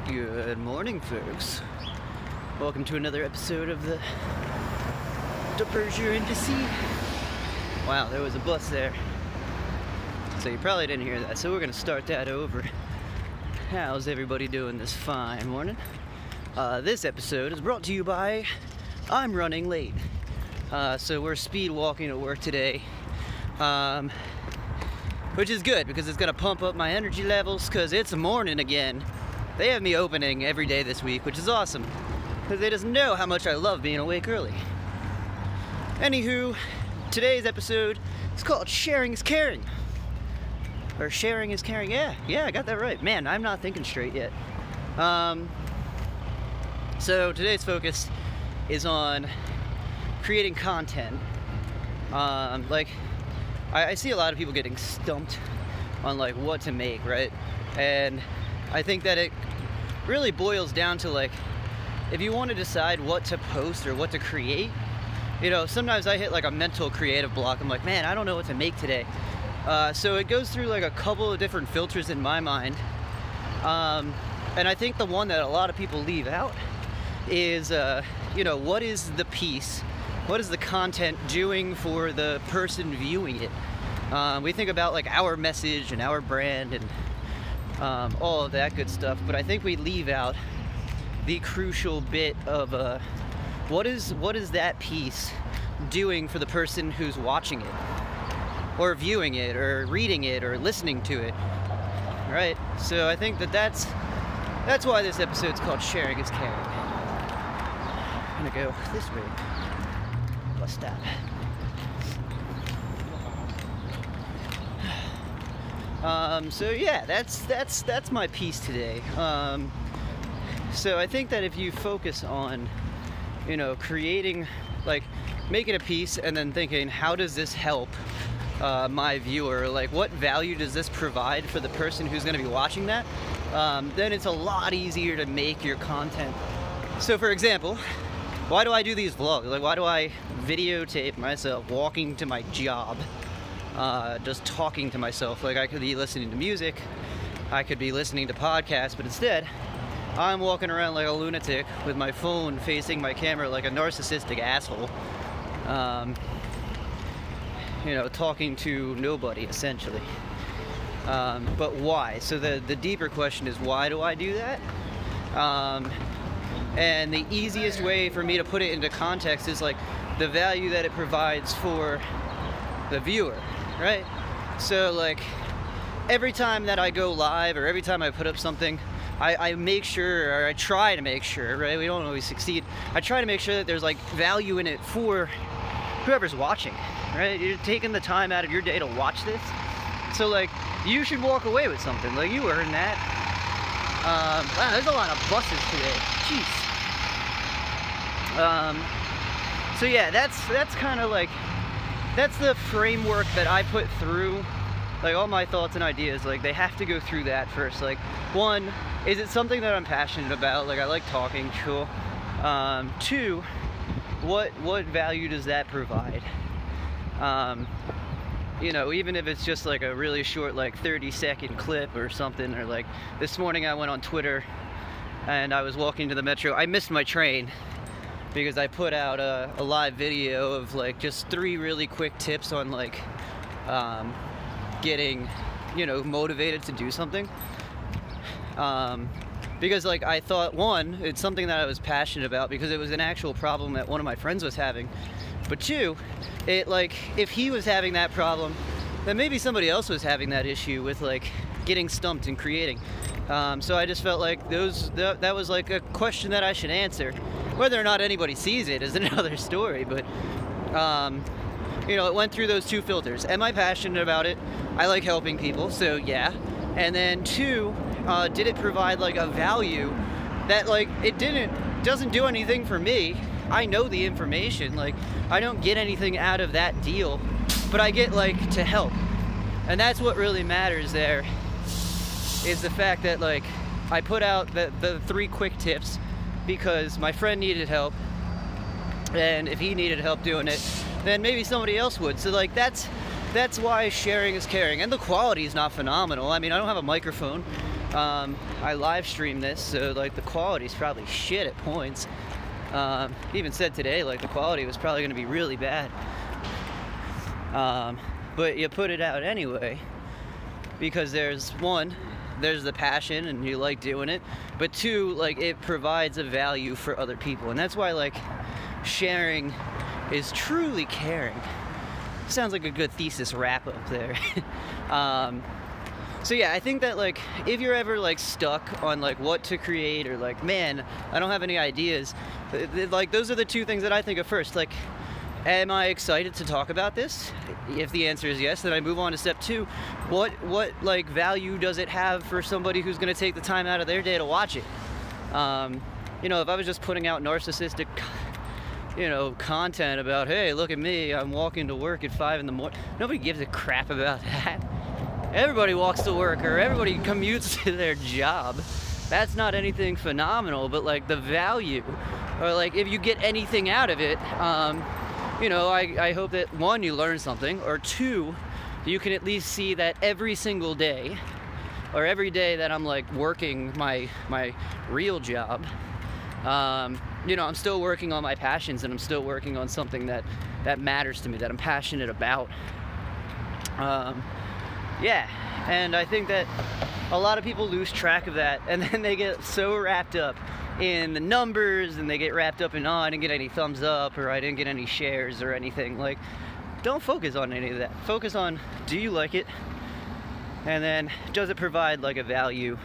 Good morning, folks. Welcome to another episode of the Dahberger Indice. Wow, there was a bus there. So you probably didn't hear that, so we're gonna start that over. How's everybody doing this fine morning? This episode is brought to you by I'm running late. So we're speed walking to work today. Which is good because it's gonna pump up my energy levels because it's morning again. They have me opening every day this week, which is awesome because they just know how much I love being awake early. Anywho, today's episode is called Sharing is Caring. Or Sharing is Caring, yeah, I got that right. Man, I'm not thinking straight yet. So today's focus is on creating content. I see a lot of people getting stumped on like what to make, right? And I think that it really boils down to like, if you want to decide what to post or what to create, you know, sometimes I hit like a mental creative block. I'm like, man, I don't know what to make today. So it goes through like a couple of different filters in my mind. And I think the one that a lot of people leave out is, you know, what is the piece? What is the content doing for the person viewing it? We think about like our message and our brand and all of that good stuff, but I think we leave out the crucial bit of what is that piece doing for the person who's watching it or viewing it or reading it or listening to it, right? So I think that's why this episode's called Sharing is Caring. I'm gonna go this way. Bus stop. So yeah, that's my piece today. So I think that if you focus on, you know, creating, like making a piece and then thinking, how does this help my viewer? Like, what value does this provide for the person who's going to be watching that? Then it's a lot easier to make your content. So for example, why do I do these vlogs? Like, why do I videotape myself walking to my job? Just talking to myself. Like, I could be listening to music, I could be listening to podcasts, but instead I'm walking around like a lunatic with my phone facing my camera like a narcissistic asshole, you know, talking to nobody essentially. But why? So the deeper question is, why do I do that? And the easiest way for me to put it into context is like the value that it provides for the viewer, right? So like every time that I go live or every time I put up something, I make sure, or I try to make sure, right? We don't always succeed. I try to make sure that there's like value in it for whoever's watching, right? You're taking the time out of your day to watch this. So like, you should walk away with something. Like, you earned that. Wow, there's a lot of buses today. Jeez. So yeah, that's kind of like, that's the framework that I put through, like all my thoughts and ideas. Like, they have to go through that first. Like, one, is it something that I'm passionate about? Like, I like talking, cool. Two, what value does that provide? You know, even if it's just like a really short, like 30-second clip or something, or like this morning I went on Twitter and I was walking to the metro. I missed my train because I put out a live video of like just 3 really quick tips on like getting, you know, motivated to do something. Because like I thought, one, it's something that I was passionate about because it was an actual problem that one of my friends was having. But two, it like, if he was having that problem, then maybe somebody else was having that issue with like getting stumped and creating. So I just felt like that was like a question that I should answer. Whether or not anybody sees it is another story, but you know, it went through those 2 filters. Am I passionate about it? I like helping people, so yeah. And then 2, did it provide like a value that like it doesn't do anything for me. I know the information, like I don't get anything out of that deal, but I get like to help. And that's what really matters there, is the fact that like I put out the 3 quick tips because my friend needed help, and if he needed help doing it, then maybe somebody else would. So like that's that's why sharing is caring. And the quality is not phenomenal. I mean, I don't have a microphone. I live stream this, so like the quality is probably shit at points. Even said today, like the quality was probably going to be really bad. But you put it out anyway, because there's the passion and you like doing it, but two, like it provides a value for other people. And that's why like sharing is truly caring. Sounds like a good thesis wrap up there. So yeah, I think that like if you're ever like stuck on like what to create, or like, man, I don't have any ideas, like those are the two things that I think of first. Like, am I excited to talk about this? If the answer is yes, then I move on to step two. What like value does it have for somebody who's going to take the time out of their day to watch it? You know, if I was just putting out narcissistic, you know, content about, hey, look at me, I'm walking to work at 5 in the morning, nobody gives a crap about that. Everybody walks to work, or everybody commutes to their job. That's not anything phenomenal, but like the value, or like if you get anything out of it, you know, I hope that one, you learn something, or two, you can at least see that every single day, or every day that I'm like working my real job, you know, I'm still working on my passions, and I'm still working on something that matters to me, that I'm passionate about. Yeah, and I think that a lot of people lose track of that, and then they get so wrapped up in the numbers, and they get wrapped up in, oh, I didn't get any thumbs up, or I didn't get any shares or anything. Like, don't focus on any of that. Focus on, do you like it? And then, does it provide like a value